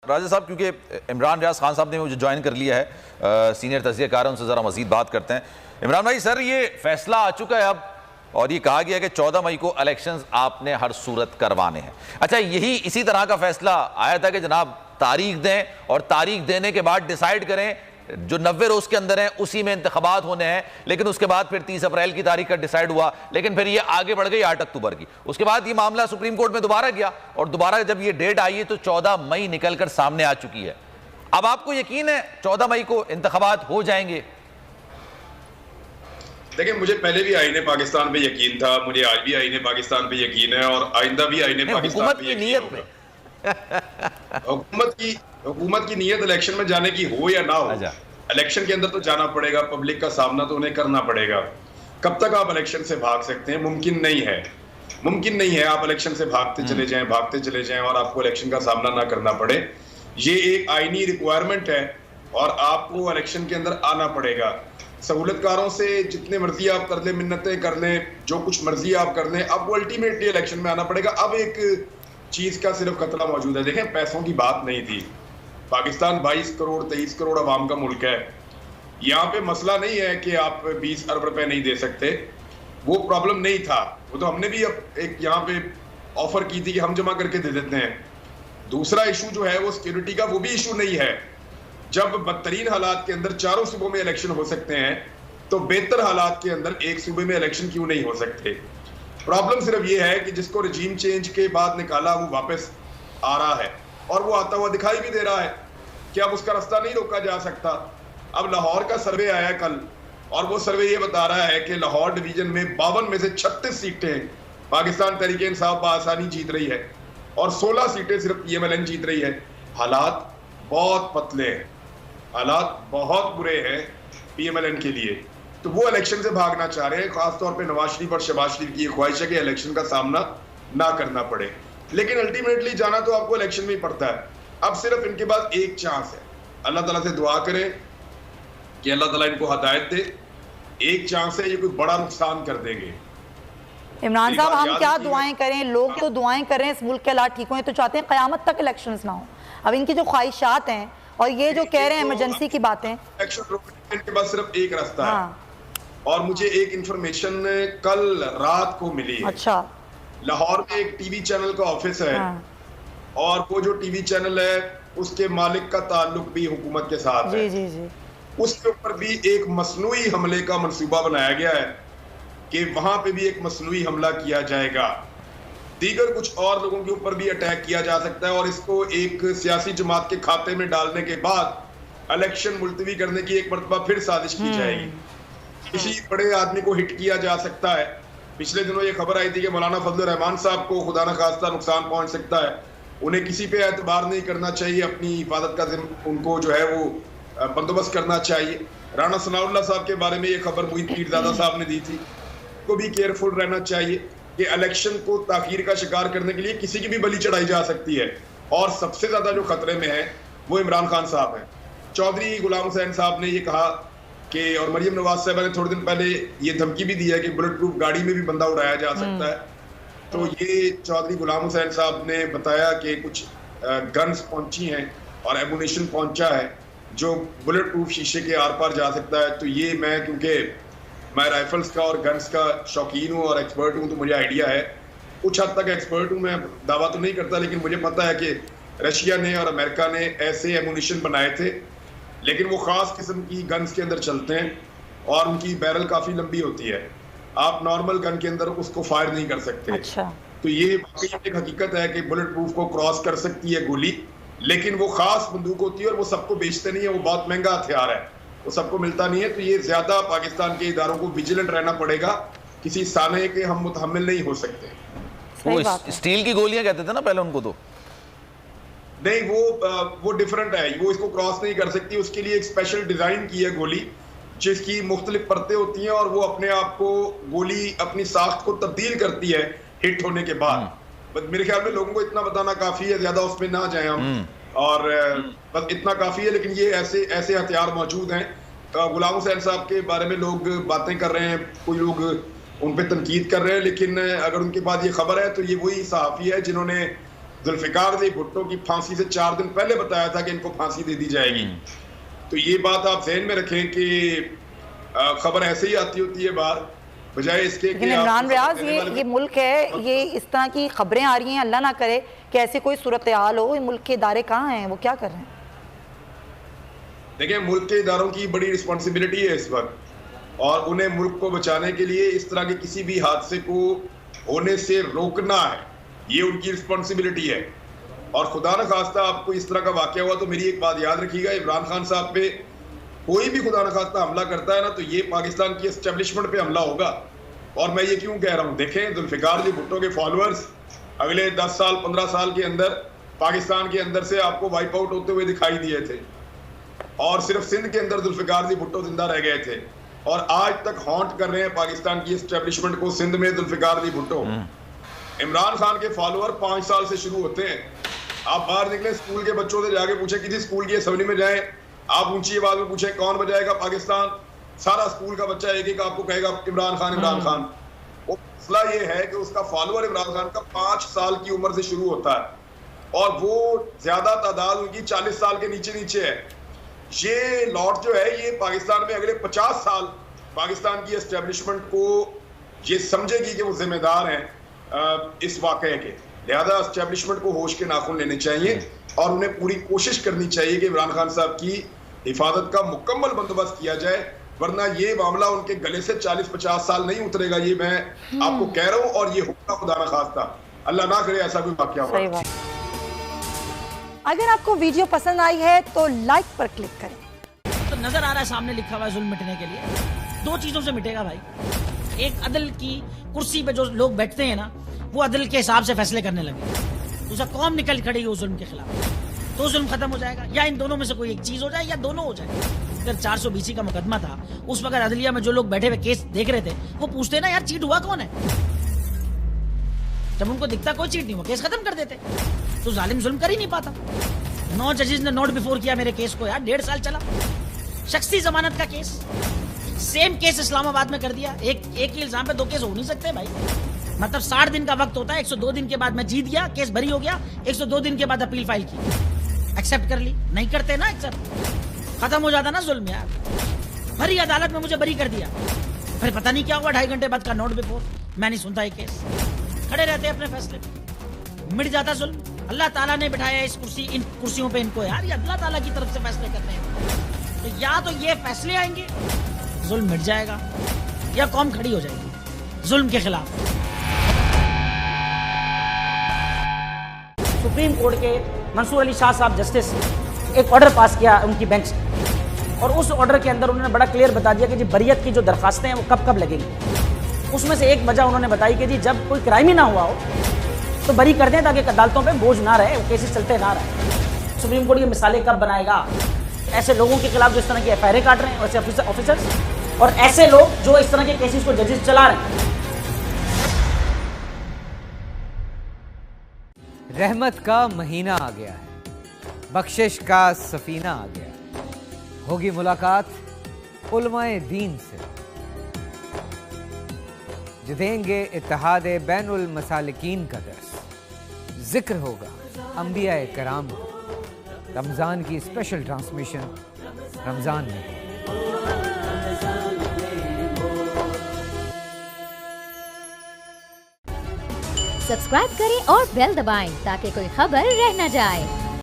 राजा साहब, क्योंकि इमरान रियाज खान साहब ने मुझे ज्वाइन कर लिया है, सीनियर तज्ज़ियाकार हैं, उनसे ज़रा मज़ीद बात करते हैं। इमरान भाई सर, ये फैसला आ चुका है अब और ये कहा गया कि 14 मई को इलेक्शंस आपने हर सूरत करवाने हैं। अच्छा, यही इसी तरह का फैसला आया था कि जनाब तारीख दें और तारीख देने के बाद डिसाइड करें, जो 90 रोज़ के अंदर हैं उसी में इंतखाबात होने हैं, लेकिन उसके बाद फिर 30 अप्रैल की तारीख का डिसाइड हुआ, लेकिन फिर ये आगे बढ़ गई 8 अक्टूबर की। उसके बाद ये मामला सुप्रीम कोर्ट में दोबारा गया और दोबारा जब ये डेट आई है तो 14 मई निकलकर सामने आ चुकी है। अब आपको यकीन है 14 मई को इंतखाबात हो जाएंगे? देखिए, मुझे पहले भी आईने पाकिस्तान पे यकीन था, मुझे आज भी आईने पाकिस्तान पे यकीन है और आइंदा भी आईने पाकिस्तान पे यकीन होगा। हुकूमत की नीयत इलेक्शन में जाने की हो या ना हो, इलेक्शन के अंदर तो जाना पड़ेगा, पब्लिक का सामना तो उन्हें करना पड़ेगा। कब तक आप इलेक्शन से भाग सकते हैं? मुमकिन नहीं है, मुमकिन नहीं है आप इलेक्शन से भागते चले जाएं और आपको इलेक्शन का सामना ना करना पड़े। ये एक आईनी रिक्वायरमेंट है और आपको इलेक्शन के अंदर आना पड़ेगा। सहूलतकारों से जितने मर्जी आप कर लें, मिन्नतें कर लें, जो कुछ मर्जी आप कर लें, आपको अल्टीमेटली इलेक्शन में आना पड़ेगा। अब एक चीज का सिर्फ खतरा मौजूद है। देखें, पैसों की बात नहीं थी। पाकिस्तान 22 करोड़ 23 करोड़ अवाम का मुल्क है। यहाँ पे मसला नहीं है कि आप 20 अरब रुपए नहीं दे सकते, वो प्रॉब्लम नहीं था। वो तो हमने भी अब एक यहाँ पे ऑफर की थी कि हम जमा करके दे देते हैं। दूसरा इशू जो है वो सिक्योरिटी का, वो भी इशू नहीं है। जब बदतरीन हालात के अंदर चारों सूबों में इलेक्शन हो सकते हैं तो बेहतर हालात के अंदर एक सूबे में इलेक्शन क्यों नहीं हो सकते? प्रॉब्लम सिर्फ ये है कि जिसको रजीम चेंज के बाद निकाला वो वापस आ रहा है और वो आता हुआ दिखाई भी दे रहा है कि अब उसका रास्ता नहीं रोका जा सकता। अब लाहौर का सर्वे आया कल और वो सर्वे ये बता रहा है कि लाहौर डिवीजन में 52 में से 36 सीटें पाकिस्तान तहरीक इंसाफ बआसानी जीत रही है और 16 सीटें सिर्फ PMLN जीत रही है। हालात बहुत पतले हैं, हालात बहुत बुरे हैं PMLN के लिए। तो वो इलेक्शन से भागना चाह रहे हैं। खासतौर पे नवाज शरीफ और शहबाज शरीफ की ख्वाहिश है कि इलेक्शन का सामना ना करना पड़े, लेकिन अल्टीमेटली जाना तो आपको इलेक्शन में ही पड़ता है। अब सिर्फ इनके पास एक चांस है, अल्लाह ताला से दुआ करें कि अल्लाह ताला इनको हिदायत दे। एक चांस है, ये कोई बड़ा नुकसान कर देंगे। इमरान साहब, हम क्या दुआएं करें? लोग तो दुआएं करें इस मुल्क के हालात ठीक हों, तो चाहते हैं क़यामत तक इलेक्शंस ना हो। अब इनकी जो ख्वाहिशात हैं और ये जो कह रहे हैं इमरजेंसी की बातें, इनके पास सिर्फ एक रास्ता है। और मुझे एक इंफॉर्मेशन कल रात को मिली है। अच्छा, लाहौर में एक टीवी चैनल का ऑफिस है और वो जो टीवी चैनल है उसके मालिक का ताल्लुक भी हुकूमत के साथ है। जी। उसके ऊपर भी एक मसनूई हमले का मंसूबा बनाया गया है कि वहां पे भी एक मसनूई हमला किया जाएगा। दीगर कुछ और लोगों के ऊपर भी अटैक किया जा सकता है और इसको एक सियासी जमात के खाते में डालने के बाद इलेक्शन मुलतवी करने की एक मरतबा फिर साजिश की जाएगी। किसी बड़े आदमी को हिट किया जा सकता है। पिछले दिनों ये खबर आई थी कि मौलाना फजल रहमान साहब को खुदा न खास्ता नुकसान पहुंच सकता है। उन्हें किसी पे एतबार नहीं करना चाहिए, अपनी हिफाजत का उनको जो है वो बंदोबस्त करना चाहिए। राना सनाउल्लाह साहब के बारे में ये खबर मोहित पीरजादा साहब ने दी थी। को भी केयरफुल रहना चाहिए कि इलेक्शन को ताखीर का शिकार करने के लिए किसी की भी बलि चढ़ाई जा सकती है। और सबसे ज्यादा जो खतरे में है वो इमरान खान साहब हैं। चौधरी गुलाम हुसैन साहब ने ये कहा कि, और मरियम नवाज साहब ने थोड़े दिन पहले ये धमकी भी दी है कि बुलेट प्रूफ गाड़ी में भी बंदा उड़ाया जा सकता है। तो ये चौधरी गुलाम हुसैन साहब ने बताया कि कुछ गन्स पहुंची हैं और एमुनेशन पहुंचा है जो बुलेट प्रूफ शीशे के आर पार जा सकता है। तो ये मैं, क्योंकि मैं राइफल्स का और गन्स का शौकीन हूँ और एक्सपर्ट हूँ, तो मुझे आइडिया है। कुछ हद तक एक्सपर्ट हूँ, मैं दावा तो नहीं करता, लेकिन मुझे पता है कि रशिया ने और अमेरिका ने ऐसे एमुनेशन बनाए थे, लेकिन वो खास किस्म की गन्स के अंदर चलते हैं और उनकी बैरल काफी लंबी होती है। आप नॉर्मल गन के अंदर उसको फायर नहीं कर सकते। अच्छा। तो ये एक हकीकत है कि बुलेट प्रूफ को क्रॉस कर सकती है गोली, लेकिन वो खास बंदूक होती है और वो सबको बेचते नहीं है। वो बहुत महंगा हथियार है, वो सबको मिलता नहीं है। तो ये ज्यादा पाकिस्तान के इदारों को विजिलेंट रहना पड़ेगा, किसी साने के हम मुतहम्मिल नहीं हो सकते। वो स्टील की गोलियां कहते थे ना पहले उनको, तो नहीं, वो डिफरेंट है। वो इसको क्रॉस नहीं कर सकती, उसके लिए एक स्पेशल डिजाइन की है गोली जिसकी मुख्तलिफ परतें होती हैं और वो अपने आप को, गोली अपनी साख्त को तब्दील करती है हिट होने के बाद। मेरे ख्याल में लोगों को इतना बताना काफी है, ज्यादा उसमें ना जाए हम, और बस इतना काफी है। लेकिन ये ऐसे हथियार मौजूद हैं। गुलाम हुसैन साहब के बारे में लोग बातें कर रहे हैं, कोई लोग उन पर तनकीद कर रहे हैं, लेकिन अगर उनके बाद ये खबर है तो ये वही सहाफ़ी है जिन्होंने जुल्फिकार अली भुट्टो की फांसी से 4 दिन पहले बताया था कि इनको फांसी दे दी जाएगी। तो ये बात आप ज़हन में रखें कि खबर ऐसे ही आती होती है बाहर, बजाय इसके कि इमरान रियाज ये मुल्क है, ये इस तरह की खबरें आ रही हैं, अल्लाह ना करे कि ऐसी कोई सूरत हाल हो। मुल्क के इदारे कहाँ हैं, वो क्या कर रहे हैं? देखिए, मुल्क के इदारों की बड़ी रिस्पॉन्सिबिलिटी है इस वक्त, और उन्हें मुल्क को बचाने के लिए इस तरह के किसी भी हादसे को होने से रोकना है, ये उनकी रिस्पॉन्सिबिलिटी है। और खुदा न खास्ता आपको इस तरह का वाकया हुआ तो मेरी एक बात याद रखिएगा, इमरान खान साहब पे कोई भी खुदा न खास्ता हमला करता है ना, तो ये पाकिस्तान की एस्टेब्लिशमेंट पे हमला होगा। और मैं ये क्यों कह रहा हूँ, देखें जुल्फिकार अली भुट्टो के फॉलोअर्स अगले 10 साल 15 साल के अंदर पाकिस्तान के अंदर से आपको वाइप आउट होते हुए दिखाई दिए थे, और सिर्फ सिंध के अंदर जुल्फिकार अली भुट्टो जिंदा रह गए थे, और आज तक हॉन्ट कर रहे हैं पाकिस्तान की एस्टेब्लिशमेंट को सिंध में जुल्फिकार अली भुट्टो। इमरान खान के फॉलोअर 5 साल से शुरू होते हैं। आप बाहर निकले, स्कूल के बच्चों से जाके पूछे, किसी स्कूल की असेंबली में जाएं, आप ऊंची आवाज में पूछे कौन बजाएगा पाकिस्तान, सारा स्कूल का बच्चा एक एक आपको कहेगा इमरान खान इमरान खान। वो मसला ये है कि उसका फॉलोअर इमरान खान का 5 साल की उम्र से शुरू होता है, और वो ज्यादा तादाद उनकी 40 साल के नीचे नीचे है। ये लॉट जो है, ये पाकिस्तान में अगले 50 साल पाकिस्तान की एस्टेब्लिशमेंट को ये समझेगी कि वो जिम्मेदार हैं इस वाकये के। लिहाजा एस्टेब्लिशमेंट को होश के नाखून लेने चाहिए, और उन्हें पूरी कोशिश करनी चाहिए कि इमरान खान साहब की हिफाजत का मुकम्मल बंदोबस्त किया जाए, वरना ये मामला उनके गले से 40-50 साल नहीं उतरेगा। ये मैं आपको कह रहा हूँ, और ये होगा खुदा न खास्ता, अल्लाह ना करे ऐसा कोई वाकया हो। अगर आपको वीडियो पसंद आई है तो लाइक पर क्लिक करें। तो नजर आ रहा है सामने लिखा हुआ है जुल्म मिटने के लिए 2 चीजों से मिटेगा भाई। एक, अदल की कुर्सी पे जो लोग बैठते हैं ना, वो अदल के हिसाब से फैसले करने लगे। दूसरा, कौम निकल खड़ेगी उस जुल्म के खिलाफ, तो जुल्म खत्म हो जाएगा। या इन दोनों में से कोई एक चीज हो जाए, या दोनों हो जाए। अगर 420 का मुकदमा था, उस वक्त अदलिया में जो लोग बैठे हुए केस देख रहे थे, वो पूछते ना यार चीट हुआ कौन है। जब उनको दिखता कोई चीट नहीं हुआ, केस खत्म कर देते। तो जालिम जुल्म कर ही नहीं पाता। 9 जजेस ने नोट बिफोर किया मेरे केस को यार, 1.5 साल चला। शख्सी जमानत का केस, सेम केस इस्लामाबाद में कर दिया। एक ही इल्जाम पे 2 केस हो नहीं सकते भाई। मतलब 60 दिन का वक्त होता है, 102 दिन के बाद मैं जीत गया, केस बरी हो गया, 102 दिन के बाद अपील फाइल की, एक्सेप्ट कर ली। नहीं करते ना एक्सेप्ट, खत्म हो जाता ना जुल्म यार। भरी अदालत में मुझे बरी कर दिया, फिर पता नहीं क्या हुआ, 2.5 घंटे बाद का नोट बिफोर, मैं नहीं सुनता ये केस। खड़े रहते अपने फैसले पे, मिट जाता जुल्म। अल्लाह ताला ने बिठाया इन कुर्सियों पे इनको यार, ये अल्लाह ताला की तरफ से फैसले करने हैं। तो या तो ये फैसले आएंगे, जुल्म मिट जाएगा, या कौम खड़ी हो जाएगी जुल्म के खिलाफ। सुप्रीम कोर्ट के मंसूर अली शाह साहब जस्टिस एक ऑर्डर पास किया उनकी बेंच ने, और उस ऑर्डर के अंदर उन्होंने बड़ा क्लियर बता दिया कि जी बरियत की जो दरखास्तें हैं वो कब कब लगेंगी। उसमें से एक वजह उन्होंने बताई कि जी जब कोई क्राइम ही ना हुआ हो तो बरी कर दें, ताकि अदालतों पे बोझ ना रहे, केसेस चलते ना रहे। सुप्रीम कोर्ट की मिसालें कब बनाएगा ऐसे लोगों के खिलाफ जो इस तरह की FIR काट रहे हैं, वैसे ऑफिसर्स, और ऐसे लोग जो इस तरह के केसेस को जजेस चला रहे हैं। रहमत का महीना आ गया है, बख्शिश का सफीना आ गया, होगी मुलाकात उलमाए दीन से, जो देंगे इत्तेहाद बैनुल मसालिकीन का दर्स, जिक्र होगा अंबिया कराम का। रमज़ान की स्पेशल ट्रांसमिशन रमज़ान में। सब्सक्राइब करें और बेल दबाएं ताकि कोई खबर रह न जाए।